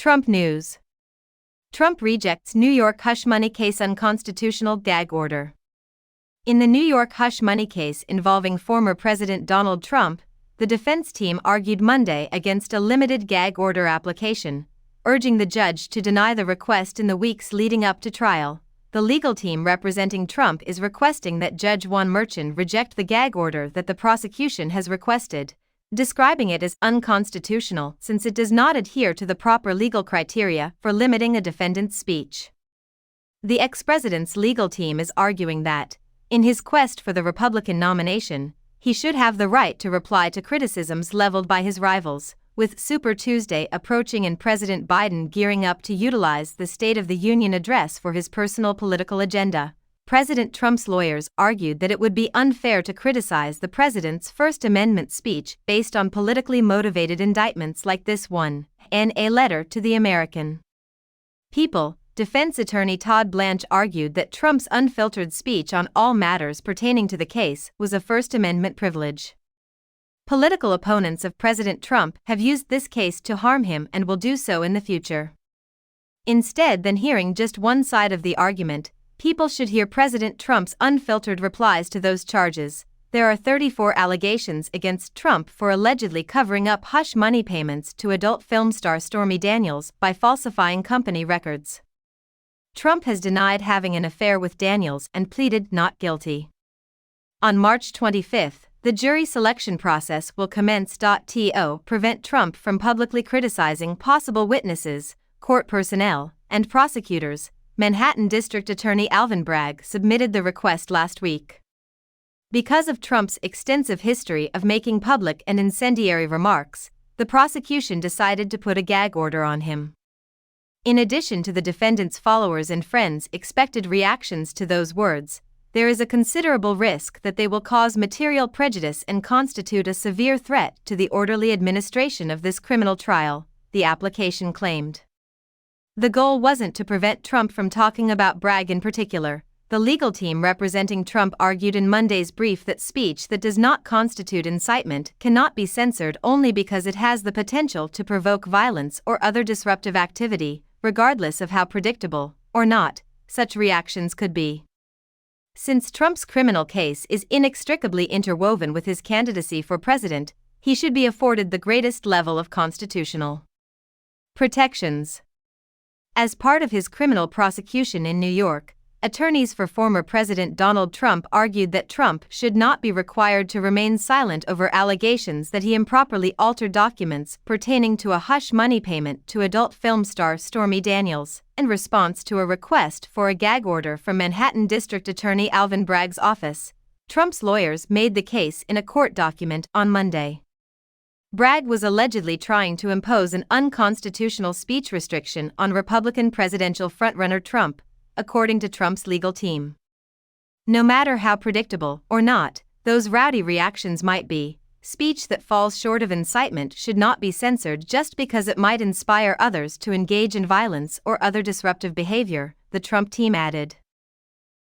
Trump news. Trump rejects New York hush money case unconstitutional gag order. In the New York hush money case involving former President Donald Trump, the defense team argued Monday against a limited gag order application, urging the judge to deny the request in the weeks leading up to trial. The legal team representing Trump is requesting that Judge Juan Merchan reject the gag order that the prosecution has requested, describing it as unconstitutional since it does not adhere to the proper legal criteria for limiting a defendant's speech. The ex-president's legal team is arguing that, in his quest for the Republican nomination, he should have the right to reply to criticisms leveled by his rivals, with Super Tuesday approaching and President Biden gearing up to utilize the State of the Union address for his personal political agenda. President Trump's lawyers argued that it would be unfair to criticize the president's First Amendment speech based on politically motivated indictments like this one, in a letter to the American people. Defense attorney Todd Blanche argued that Trump's unfiltered speech on all matters pertaining to the case was a First Amendment privilege. Political opponents of President Trump have used this case to harm him and will do so in the future. Instead than hearing just one side of the argument, people should hear President Trump's unfiltered replies to those charges. There are 34 allegations against Trump for allegedly covering up hush money payments to adult film star Stormy Daniels by falsifying company records. Trump has denied having an affair with Daniels and pleaded not guilty. On March 25, the jury selection process will commence. To prevent Trump from publicly criticizing possible witnesses, court personnel, and prosecutors, Manhattan District Attorney Alvin Bragg submitted the request last week. Because of Trump's extensive history of making public and incendiary remarks, the prosecution decided to put a gag order on him. In addition to the defendant's followers and friends' expected reactions to those words, there is a considerable risk that they will cause material prejudice and constitute a severe threat to the orderly administration of this criminal trial, the application claimed. The goal wasn't to prevent Trump from talking about Bragg in particular. The legal team representing Trump argued in Monday's brief that speech that does not constitute incitement cannot be censored only because it has the potential to provoke violence or other disruptive activity, regardless of how predictable, or not, such reactions could be. Since Trump's criminal case is inextricably interwoven with his candidacy for president, he should be afforded the greatest level of constitutional protections. As part of his criminal prosecution in New York, attorneys for former President Donald Trump argued that Trump should not be required to remain silent over allegations that he improperly altered documents pertaining to a hush money payment to adult film star Stormy Daniels, in response to a request for a gag order from Manhattan District Attorney Alvin Bragg's office. Trump's lawyers made the case in a court document on Monday. Bragg was allegedly trying to impose an unconstitutional speech restriction on Republican presidential frontrunner Trump, according to Trump's legal team. No matter how predictable or not those rowdy reactions might be, speech that falls short of incitement should not be censored just because it might inspire others to engage in violence or other disruptive behavior, the Trump team added.